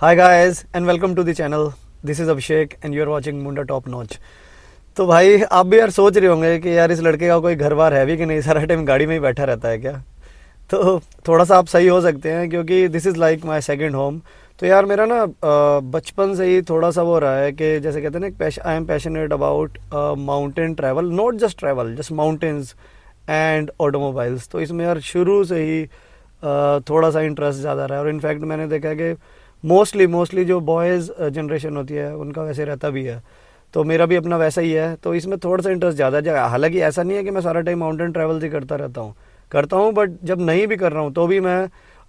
Hi guys and welcome to the channel. This is Abhishek and you are watching Munda top notch. तो भाई आप भी यार सोच रहे होंगे कि यार इस लड़के का कोई घर बार है भी कि नहीं, सारा टाइम गाड़ी में ही बैठा रहता है क्या। तो थोड़ा सा आप सही हो सकते हैं क्योंकि this is like my second home. तो यार मेरा ना बचपन से ही थोड़ा सा वो रहा है कि जैसे कहते हैं ना, I am passionate about mountain travel, not just travel, just mountains and automobiles. तो इसमें यार शुरू से ही थोड़ा सा इंटरेस्ट ज़्यादा रहा है। और इनफैक्ट मैंने देखा है कि मोस्टली जो बॉयज़ जनरेशन होती है उनका वैसे रहता भी है, तो मेरा भी अपना वैसा ही है। तो इसमें थोड़ा सा इंटरेस्ट ज़्यादा है। हालांकि ऐसा नहीं है कि मैं सारा टाइम माउंटेन ट्रैवल ही करता हूँ, बट जब नहीं भी कर रहा हूँ तो भी मैं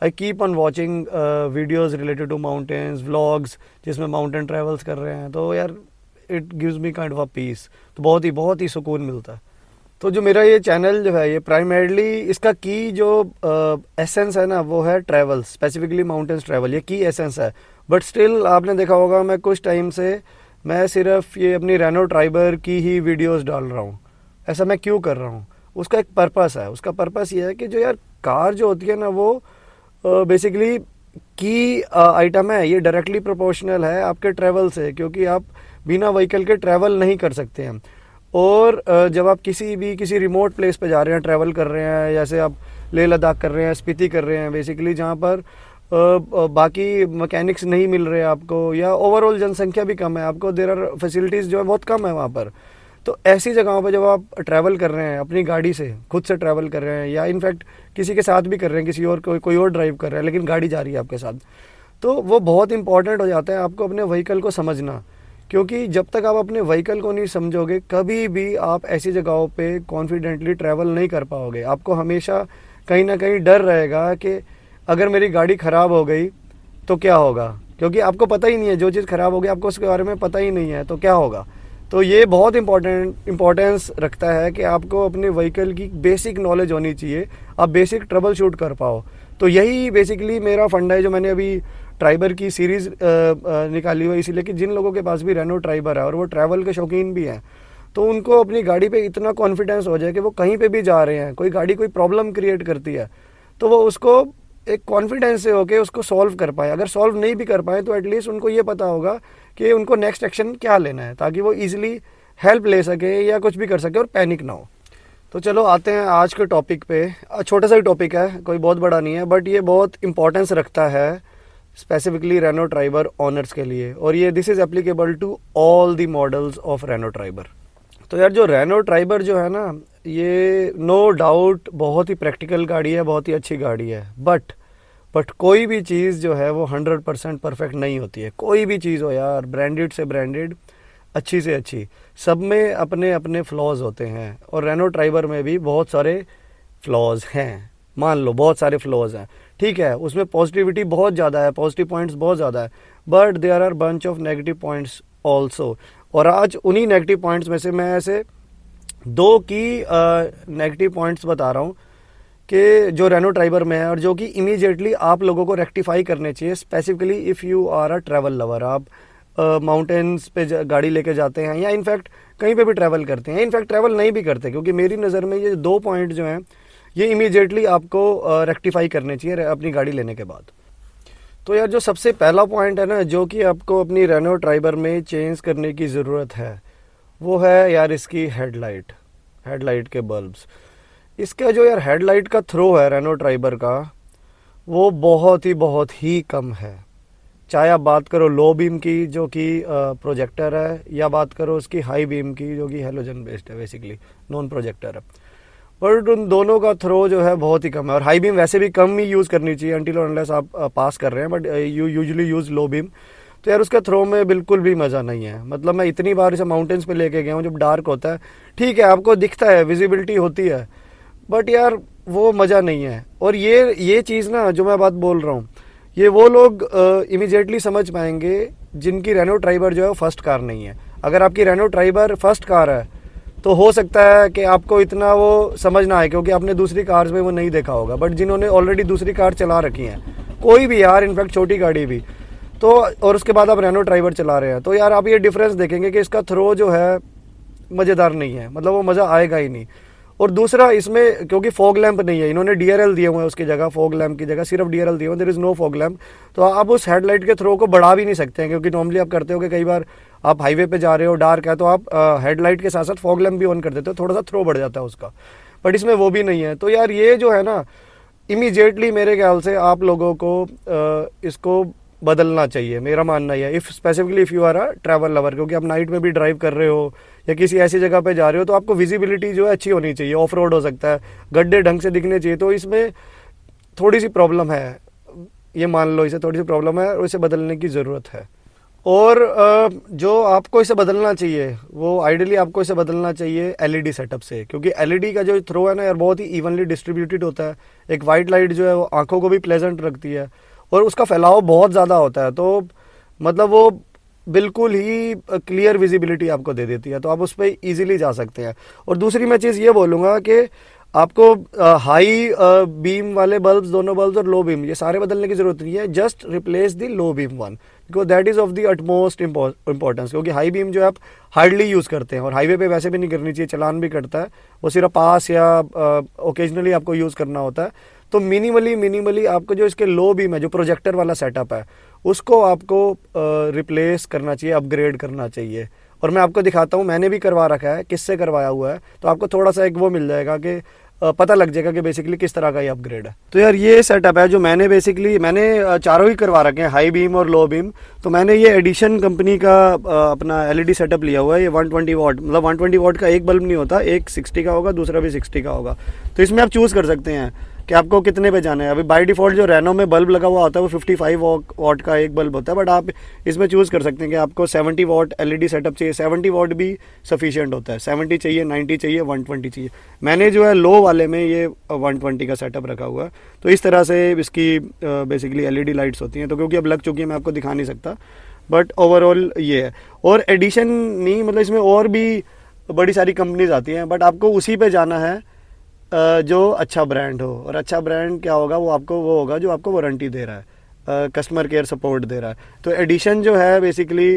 I keep on watching videos related to mountains, vlogs जिसमें माउंटेन ट्रैवल्स कर रहे हैं। तो यार it gives me kind of a peace, तो बहुत ही सुकून मिलता है। तो जो मेरा ये चैनल जो है, ये प्राइमरली इसका की जो एसेंस है ना, वो है ट्रैवल, स्पेसिफिकली माउंटेन्स ट्रैवल, ये की एसेंस है। बट स्टिल आपने देखा होगा मैं कुछ टाइम से मैं सिर्फ ये अपनी रेनो ट्राइबर की ही वीडियोस डाल रहा हूँ। ऐसा मैं क्यों कर रहा हूँ, उसका एक पर्पस है। उसका पर्पस ये है कि जो यार कार जो होती है ना, वो बेसिकली की आइटम है, ये डायरेक्टली प्रोपोर्शनल है आपके ट्रैवल से, क्योंकि आप बिना व्हीकल के ट्रैवल नहीं कर सकते हैं। और जब आप किसी रिमोट प्लेस पे जा रहे हैं, ट्रैवल कर रहे हैं, जैसे आप लेह लद्दाख कर रहे हैं, स्पीति कर रहे हैं, बेसिकली जहाँ पर बाकी मैकेनिक्स नहीं मिल रहे आपको, या ओवरऑल जनसंख्या भी कम है, आपको देर आर फैसिलिटीज़ जो है बहुत कम है वहाँ पर। तो ऐसी जगहों पर जब आप ट्रैवल कर रहे हैं अपनी गाड़ी से, खुद से ट्रैवल कर रहे हैं, या इनफैक्ट किसी के साथ भी कर रहे हैं, किसी और कोई और ड्राइव कर रहा है लेकिन गाड़ी जा रही है आपके साथ, तो वो बहुत इंपॉर्टेंट हो जाता है आपको अपने व्हीकल को समझना। क्योंकि जब तक आप अपने व्हीकल को नहीं समझोगे, कभी भी आप ऐसी जगहों पे कॉन्फिडेंटली ट्रैवल नहीं कर पाओगे। आपको हमेशा कहीं ना कहीं डर रहेगा कि अगर मेरी गाड़ी ख़राब हो गई तो क्या होगा, क्योंकि आपको पता ही नहीं है, जो चीज़ ख़राब हो गई आपको उसके बारे में पता ही नहीं है, तो क्या होगा। तो ये बहुत इंपॉर्टेंस रखता है कि आपको अपने व्हीकल की बेसिक नॉलेज होनी चाहिए, आप बेसिक ट्रबल शूट कर पाओ। तो यही बेसिकली मेरा फंडा है, जो मैंने अभी ट्राइबर की सीरीज़ निकाली हुई, इसीलिए कि जिन लोगों के पास भी रेनो ट्राइबर है और वो ट्रैवल के शौकीन भी हैं, तो उनको अपनी गाड़ी पे इतना कॉन्फिडेंस हो जाए कि वो कहीं पे भी जा रहे हैं, कोई गाड़ी कोई प्रॉब्लम क्रिएट करती है तो वो उसको एक कॉन्फिडेंस से होके उसको सॉल्व कर पाए। अगर सॉल्व नहीं भी कर पाए तो एटलीस्ट उनको ये पता होगा कि उनको नेक्स्ट एक्शन क्या लेना है, ताकि वो ईजिली हेल्प ले सके या कुछ भी कर सके और पैनिक ना हो। तो चलो आते हैं आज के टॉपिक पे। छोटा सा ही टॉपिक है, कोई बहुत बड़ा नहीं है, बट ये बहुत इंपॉर्टेंस रखता है स्पेसिफिकली रेनो ट्राइबर ऑनर्स के लिए, और ये this is applicable to all the models of Renault Triber. तो यार जो रेनो ट्राइबर जो है ना, ये नो डाउट बहुत ही प्रैक्टिकल गाड़ी है, बहुत ही अच्छी गाड़ी है। बट कोई भी चीज़ जो है वो 100% परफेक्ट नहीं होती है। कोई भी चीज़ हो यार, ब्रांडेड से ब्रांडेड, अच्छी से अच्छी, सब में अपने अपने फ्लॉज होते हैं, और रेनो ट्राइबर में भी बहुत सारे फ्लॉज हैं। मान लो बहुत सारे फ्लॉज हैं, ठीक है, उसमें पॉजिटिविटी बहुत ज़्यादा है, पॉजिटिव पॉइंट्स बहुत ज़्यादा है, but there are bunch of negative points also. और आज उन्हीं नेगेटिव पॉइंट्स में से मैं ऐसे दो की नेगेटिव पॉइंट्स बता रहा हूँ कि जो रेनो ट्राइबर में है, और जो कि इमीडिएटली आप लोगों को रेक्टिफाई करने चाहिए, specifically if you are a travel lover. आप माउंटेन्स पे गाड़ी लेके जाते हैं, या इनफैक्ट कहीं पे भी ट्रैवल करते हैं, इनफैक्ट ट्रैवल नहीं भी करते, क्योंकि मेरी नज़र में ये दो पॉइंट जो हैं ये इमीडिएटली आपको रेक्टिफाई करने चाहिए अपनी गाड़ी लेने के बाद। तो यार जो सबसे पहला पॉइंट है ना, जो कि आपको अपनी रेनो ट्राइबर में चेंज करने की ज़रूरत है, वो है यार इसकी हेडलाइट के बल्ब्स। इसका जो यार हेडलाइट का थ्रो है रेनो ट्राइबर का, वो बहुत ही कम है। चाहे आप बात करो लो बीम की जो कि प्रोजेक्टर है, या बात करो उसकी हाई बीम की जो कि हेलोजन बेस्ड है, बेसिकली नॉन प्रोजेक्टर है, बट उन दोनों का थ्रो जो है बहुत ही कम है। और हाई बीम वैसे भी कम ही यूज़ करनी चाहिए अनटिल और अनलेस आप पास कर रहे हैं, but you usually use low beam. तो यार उसका थ्रो में बिल्कुल भी मज़ा नहीं है। मतलब मैं इतनी बार इसे माउंटेन्स पे लेके गया हूँ, जब डार्क होता है, ठीक है आपको दिखता है, विजिबिलिटी होती है, बट यार वो मज़ा नहीं है। और ये चीज़ ना जो मैं बात बोल रहा हूँ, ये वो लोग इमीडिएटली समझ पाएंगे जिनकी रेनो ट्राइबर जो है फर्स्ट कार नहीं है। अगर आपकी रेनो ट्राइबर फर्स्ट कार है तो हो सकता है कि आपको इतना वो समझ ना आए, क्योंकि आपने दूसरी कार्स में वो नहीं देखा होगा। बट जिन्होंने ऑलरेडी दूसरी कार चला रखी है, कोई भी यार, इनफैक्ट छोटी गाड़ी भी, तो और उसके बाद आप रेनो ट्राइबर चला रहे हैं, तो यार आप ये डिफरेंस देखेंगे कि इसका थ्रो जो है मज़ेदार नहीं है, मतलब वो मज़ा आएगा ही नहीं। और दूसरा इसमें क्योंकि फॉग लैंप नहीं है, इन्होंने DRL दिए हुए हैं उसकी जगह, फॉग लैंप की जगग सिर्फ DRL दिए हुए, there is no fog lamp. तो आप उस हेडलाइट के थ्रो को बढ़ा भी नहीं सकते हैं, क्योंकि नॉर्मली आप करते हो कि कई बार आप हाईवे पे जा रहे हो, डार्क है, तो आप हेडलाइट के साथ साथ फॉग लैंप भी ऑन कर देते हो, थोड़ा सा थ्रो बढ़ जाता है उसका, बट इसमें वो भी नहीं है। तो यार ये जो है ना, इमीडिएटली मेरे ख्याल से आप लोगों को इसको बदलना चाहिए, मेरा मानना ही है। If specifically if you are a travel lover, क्योंकि आप नाइट में भी ड्राइव कर रहे हो या किसी ऐसी जगह पे जा रहे हो, तो आपको विजिबिलिटी जो है अच्छी होनी चाहिए, ऑफ रोड हो सकता है, गड्ढे ढंग से दिखने चाहिए। तो इसमें थोड़ी सी प्रॉब्लम है, ये मान लो, इसे थोड़ी सी प्रॉब्लम है और इसे बदलने की ज़रूरत है। और जो आपको इसे बदलना चाहिए, वो आइडियली आपको इसे बदलना चाहिए LED सेटअप से, क्योंकि LED का जो थ्रो है ना यार, बहुत ही इवनली डिस्ट्रीब्यूटेड होता है। एक वाइट लाइट जो है वो आंखों को भी प्लेजेंट रखती है और उसका फैलाव बहुत ज़्यादा होता है, तो मतलब वो बिल्कुल ही क्लियर विजिबिलिटी आपको दे देती है, तो आप उस पर ईजिली जा सकते हैं। और दूसरी मैं चीज़ ये बोलूँगा कि आपको हाई बीम वाले बल्ब्स, दोनों बल्ब्स और लो बीम, ये सारे बदलने की ज़रूरत नहीं है, just replace the low beam one, because that is of the utmost importance. क्योंकि हाई बीम जो है आप हार्डली यूज़ करते हैं और हाईवे पे वैसे भी नहीं करनी चाहिए, चलान भी करता है, वो सिर्फ पास या ओकेजनली आपको यूज़ करना होता है। तो मिनिमली आपको जो इसके लो बीम है, जो प्रोजेक्टर वाला सेटअप है, उसको आपको रिप्लेस करना चाहिए, अपग्रेड करना चाहिए। और मैं आपको दिखाता हूँ, मैंने भी करवा रखा है, किससे करवाया हुआ है, तो आपको थोड़ा सा एक वो मिल जाएगा कि पता लग जाएगा कि बेसिकली किस तरह का ये अपग्रेड है। तो यार ये सेटअप है जो मैंने चारों ही करवा रखे हैं, हाई बीम और लो बीम। तो मैंने ये एडिशन कंपनी का अपना LED सेटअप लिया हुआ है। ये 120 वाट, मतलब 120 वाट का एक बल्ब नहीं होता, एक 60 का होगा, दूसरा भी 60 का होगा। तो इसमें आप चूज़ कर सकते हैं कि आपको कितने पे जाना है। अभी बाय डिफ़ॉल्ट जो रेनो में बल्ब लगा हुआ होता है वो 55 वाट का एक बल्ब होता है, बट आप इसमें चूज़ कर सकते हैं कि आपको 70 वाट LED सेटअप चाहिए। 70 वाट भी सफिशिएंट होता है, 70 चाहिए, 90 चाहिए, 120 चाहिए। मैंने जो है लो वाले में ये 120 का सेटअप रखा हुआ है। तो इस तरह से इसकी बेसिकली LED लाइट्स होती हैं। तो क्योंकि अब लग चुकी है, मैं आपको दिखा नहीं सकता, बट ओवरऑल ये है। और एडिशन नहीं, मतलब इसमें और भी बड़ी सारी कंपनीज आती हैं, बट आपको उसी पे जाना है जो अच्छा ब्रांड हो। और अच्छा ब्रांड क्या होगा, वो आपको वो होगा जो आपको वारंटी दे रहा है, कस्टमर केयर सपोर्ट दे रहा है। तो एडिशन जो है बेसिकली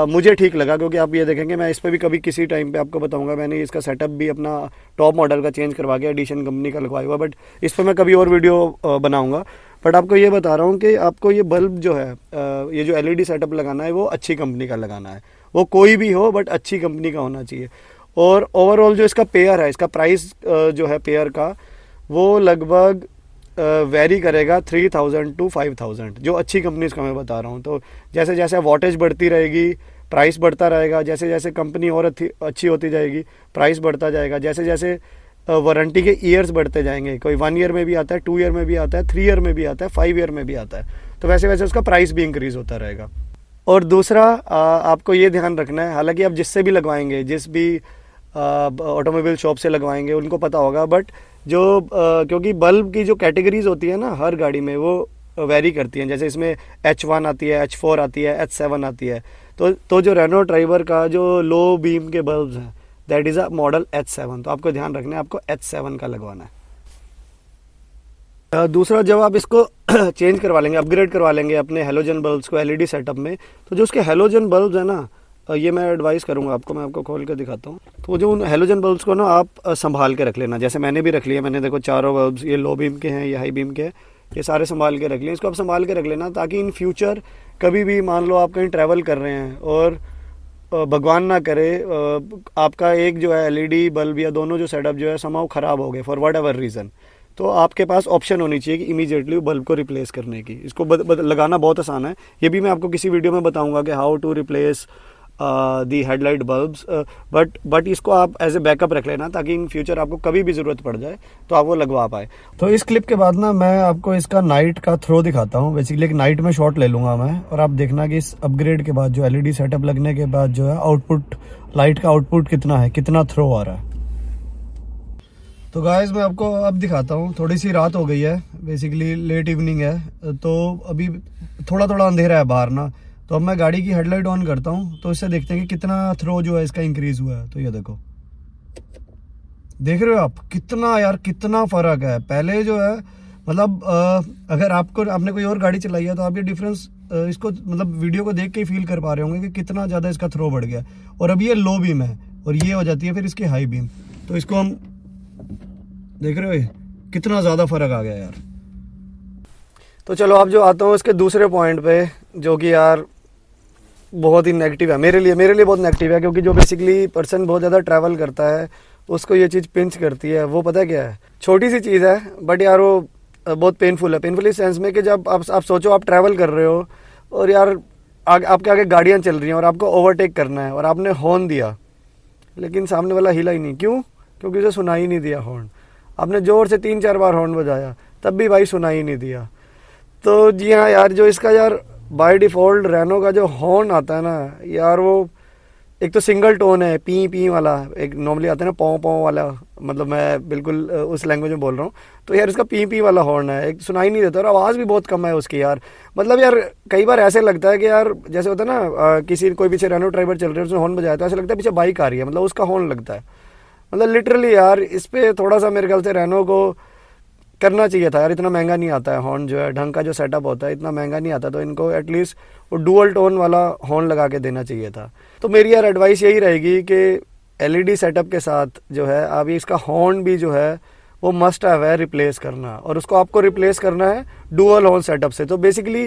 मुझे ठीक लगा, क्योंकि आप ये देखेंगे, मैं इस पर भी कभी किसी टाइम पे आपको बताऊंगा। मैंने इसका सेटअप भी अपना टॉप मॉडल का चेंज करवा के एडिशन कंपनी का लगवाया हुआ, बट इस पर मैं कभी और वीडियो बनाऊंगा। बट आपको ये बता रहा हूँ कि आपको ये बल्ब जो है, ये जो LED सेटअप लगाना है, वो अच्छी कंपनी का लगाना है। वो कोई भी हो, बट अच्छी कंपनी का होना चाहिए। और ओवरऑल जो इसका पेयर है, इसका प्राइस जो है पेयर का, वो लगभग वेरी करेगा 3000 to 5000, जो अच्छी कंपनीज का मैं बता रहा हूँ। तो जैसे जैसे वॉटेज बढ़ती रहेगी, प्राइस बढ़ता रहेगा। जैसे जैसे कंपनी और अच्छी होती जाएगी, प्राइस बढ़ता जाएगा। जैसे जैसे वारंटी के ईयर्स बढ़ते जाएंगे, कोई 1 ईयर में भी आता है, 2 ईयर में भी आता है, 3 ईयर में भी आता है, 5 ईयर में भी आता है। तो वैसे वैसे उसका प्राइस भी इंक्रीज़ होता रहेगा। और दूसरा आपको ये ध्यान रखना है, हालांकि आप जिससे भी लगवाएंगे, जिस भी ऑटोमोबाइल शॉप से लगवाएंगे, उनको पता होगा, बट जो क्योंकि बल्ब की जो कैटेगरीज होती है ना हर गाड़ी में, वो वेरी करती हैं। जैसे इसमें H1 आती है, H4 आती है, H7 आती है। तो जो रेनो ड्राइवर का जो लो बीम के बल्ब्स हैं, that is a model H7। तो आपको ध्यान रखना है, आपको H7 का लगवाना है। दूसरा, जब आप इसको चेंज करवा लेंगे, अपग्रेड करवा लेंगे अपने हेलोजन बल्ब्स को LED सेटअप में, तो जो उसके हेलोजन बल्ब्स है ना, ये मैं एडवाइस करूंगा आपको, मैं आपको खोल के दिखाता हूँ। तो जो उन हेलोजन बल्ब्स को ना आप संभाल के रख लेना। जैसे मैंने भी रख लिया, मैंने देखो चारों बल्ब्स, ये लो बीम के हैं, ये हाई बीम के हैं, ये सारे संभाल के रख लिए। इसको आप संभाल के रख लेना, ताकि इन फ्यूचर कभी भी मान लो आप कहीं ट्रैवल कर रहे हैं और भगवान ना करे आपका एक जो है LED बल्ब या दोनों जो सेटअप जो है समाव ख़राब हो गए फॉर वट एवर रीज़न, तो आपके पास ऑप्शन होनी चाहिए कि इमीडिएटली बल्ब को रिप्लेस करने की। इसको लगाना बहुत आसान है, ये भी मैं आपको किसी वीडियो में बताऊंगा कि how to replace the headlight bulbs, but इसको आप एज ए बैकअप रख लेना, ताकि इन फ्यूचर आपको कभी भी ज़रूरत पड़ जाए तो आप वो लगवा पाए। तो इस क्लिप के बाद ना मैं आपको इसका नाइट का थ्रो दिखाता हूँ। बेसिकली एक नाइट में शॉट ले लूँगा मैं, और आप देखना कि इस अपग्रेड के बाद जो LED सेटअप लगने के बाद जो है आउटपुट, लाइट का आउटपुट कितना है, कितना थ्रो आ रहा है। तो गाइस मैं आपको अब दिखाता हूँ। थोड़ी सी रात हो गई है, बेसिकली लेट इवनिंग है, तो अभी थोड़ा थोड़ा अंधेरा है बाहर ना। तो अब मैं गाड़ी की हेडलाइट ऑन करता हूँ, तो इससे देखते हैं कि कितना थ्रो जो है इसका इंक्रीज हुआ है। तो ये देखो, देख रहे हो आप कितना, यार कितना फर्क है। पहले जो है मतलब अगर आपने कोई और गाड़ी चलाई है तो आप ये डिफरेंस इसको मतलब वीडियो को देख के ही फील कर पा रहे होंगे कि कितना ज़्यादा इसका थ्रो बढ़ गया। और अब ये लो बीम है और ये हो जाती है फिर इसकी हाई बीम। तो इसको हम देख रहे हो ये कितना ज़्यादा फ़र्क आ गया यार। तो चलो अब जो आता हूँ इसके दूसरे पॉइंट पे, जो कि यार बहुत ही नेगेटिव है मेरे लिए बहुत नेगेटिव है, क्योंकि जो बेसिकली पर्सन बहुत ज़्यादा ट्रैवल करता है उसको ये चीज़ पिंच करती है। वो पता क्या है, छोटी सी चीज़ है बट यार वो बहुत पेनफुल है। पेनफुल इस सेंस में कि जब आप सोचो आप ट्रैवल कर रहे हो और यार आपके आगे गाड़ियाँ चल रही हैं और आपको ओवरटेक करना है और आपने हॉर्न दिया, लेकिन सामने वाला हिला ही नहीं। क्यों? क्योंकि उसे सुनाई ही नहीं दिया हॉर्न। आपने ज़ोर से 3-4 बार हॉर्न बजाया तब भी भाई सुनाई ही नहीं दिया। तो जी हाँ यार, जो इसका यार बाय डिफ़ॉल्ट रेनो का जो हॉर्न आता है ना यार, वो एक तो सिंगल टोन है, पी पी वाला। एक नॉर्मली आता है ना पौ पौ वाला, मतलब मैं बिल्कुल उस लैंग्वेज में बोल रहा हूँ। तो यार इसका पी पी वाला हॉर्न है, एक सुनाई नहीं देता और आवाज़ भी बहुत कम है उसकी यार। मतलब यार कई बार ऐसे लगता है कि यार जैसे होता है ना किसी कोई पीछे रेनो ड्राइवर चल रहे हैं, उसने हॉर्न बजाया तो ऐसा लगता है पीछे बाइक आ रही है, मतलब उसका हॉर्न लगता है। मतलब लिटरली यार इस पर थोड़ा सा मेरे ख्याल से रेनो को करना चाहिए था यार। इतना महंगा नहीं आता है हॉर्न, जो है ढंग का जो सेटअप होता है इतना महंगा नहीं आता, तो इनको एटलीस्ट वो डुअल टोन वाला हॉर्न लगा के देना चाहिए था। तो मेरी यार एडवाइस यही रहेगी कि एलईडी सेटअप के साथ जो है आप इसका हॉर्न भी जो है वो मस्ट है रिप्लेस करना, और उसको आपको रिप्लेस करना है डुअल हॉर्न सेटअप से। तो बेसिकली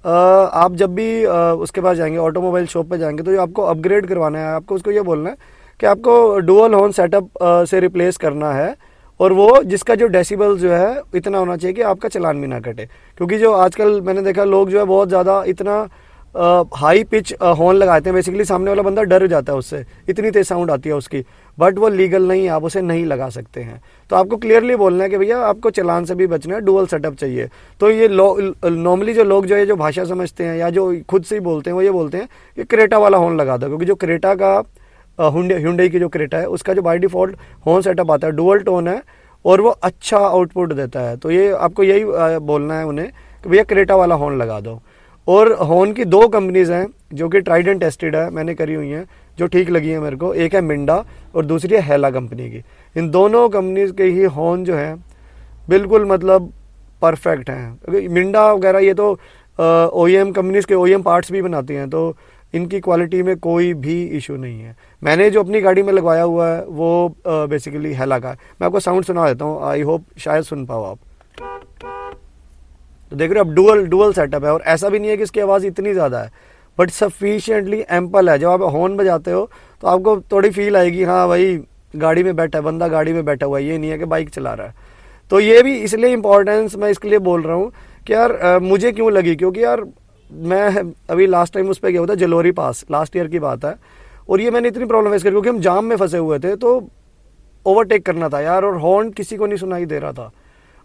आप जब भी उसके पास जाएंगे, ऑटोमोबाइल शॉप पे जाएंगे, तो आपको अपग्रेड करवाना है, आपको उसको ये बोलना है कि आपको डुअल हॉर्न सेटअप से रिप्लेस करना है, और वो जिसका जो डेसिबल जो है इतना होना चाहिए कि आपका चलान भी ना कटे। क्योंकि जो आजकल मैंने देखा लोग जो है बहुत ज़्यादा इतना हाई पिच हॉर्न लगाते हैं, बेसिकली सामने वाला बंदा डर जाता है उससे, इतनी तेज साउंड आती है उसकी, बट वो लीगल नहीं है, आप उसे नहीं लगा सकते हैं। तो आपको क्लियरली बोलना है कि भैया आपको चलान से भी बचना है, डुअल सेटअप चाहिए। तो ये नॉर्मली जो लोग जो है जो भाषा समझते हैं या जो खुद से ही बोलते हैं वो ये बोलते हैं कि क्रेटा वाला हॉर्न लगा दो, क्योंकि जो क्रेटा का हुंडई की जो क्रेटा है उसका जो बाय डिफ़ॉल्ट हॉर्न सेटअप आता है डुअल टोन है और वो अच्छा आउटपुट देता है। तो ये आपको यही बोलना है उन्हें कि भैया क्रेटा वाला हॉर्न लगा दो। और हॉर्न की 2 कंपनीज़ हैं जो कि ट्राइड एंड टेस्टेड है, मैंने करी हुई हैं, जो ठीक लगी है मेरे को। एक है मिंडा और दूसरी है हेला कंपनी की। इन दोनों कंपनीज़ के ही हॉर्न जो हैं बिल्कुल मतलब परफेक्ट हैं। मिंडा वगैरह ये तो OEM कंपनीज़ के OEM पार्ट्स भी बनाती हैं, तो इनकी क्वालिटी में कोई भी इशू नहीं है। मैंने जो अपनी गाड़ी में लगवाया हुआ है वो बेसिकली हेला का है। मैं आपको साउंड सुना देता हूँ, आई होप शायद सुन पाओ आप। तो देख रहे हो अब डुअल सेटअप है, और ऐसा भी नहीं है कि इसकी आवाज़ इतनी ज़्यादा है, बट सफिशिएंटली एम्पल है। जब आप हॉर्न बजाते हो तो आपको थोड़ी फील आएगी हाँ भाई गाड़ी में बैठा है बंदा, गाड़ी में बैठा हुआ है, ये नहीं है कि बाइक चला रहा है। तो ये भी इसलिए इम्पोर्टेंस मैं इसके लिए बोल रहा हूँ कि यार मुझे क्यों लगी, क्योंकि यार मैं अभी लास्ट टाइम उस पर गया हुआ था जलोरी पास, लास्ट ईयर की बात है, और ये मैंने इतनी प्रॉब्लम फेस करी क्योंकि हम जाम में फंसे हुए थे, तो ओवरटेक करना था यार, और हॉर्न किसी को नहीं सुनाई दे रहा था।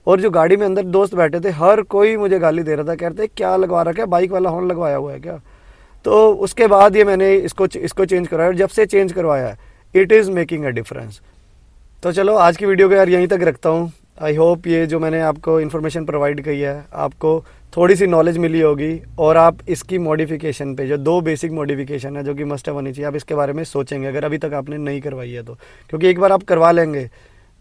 और जो गाड़ी में अंदर दोस्त बैठे थे हर कोई मुझे गाली दे रहा था, कहते क्या लगवा रखा है, बाइक वाला हॉर्न लगवाया हुआ है क्या। तो उसके बाद ये मैंने इसको चेंज करवाया, और जब से चेंज करवाया है it is making a difference. तो चलो आज की वीडियो को यार यहीं तक रखता हूँ। आई होप ये जो मैंने आपको इन्फॉर्मेशन प्रोवाइड की है आपको थोड़ी सी नॉलेज मिली होगी, और आप इसकी मॉडिफिकेशन पे जो 2 बेसिक मॉडिफिकेशन है जो कि मस्ट होनी चाहिए, आप इसके बारे में सोचेंगे अगर अभी तक आपने नहीं करवाई है तो। क्योंकि एक बार आप करवा लेंगे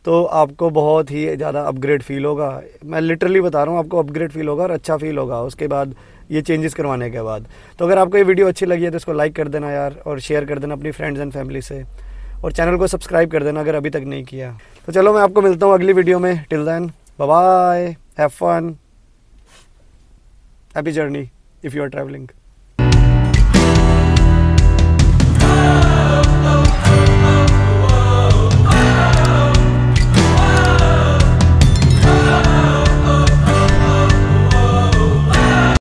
तो आपको बहुत ही ज़्यादा अपग्रेड फील होगा। मैं लिटरली बता रहा हूँ, आपको अपग्रेड फील होगा और अच्छा फील होगा उसके बाद ये चेंजेस करवाने के बाद। तो अगर आपको ये वीडियो अच्छी लगी है तो इसको लाइक कर देना यार, और शेयर कर देना अपनी फ्रेंड्स एंड फैमिली से, और चैनल को सब्सक्राइब कर देना अगर अभी तक नहीं किया। तो चलो मैं आपको मिलता हूँ अगली वीडियो में। Till then bye bye, have fun, happy journey if you are travelling.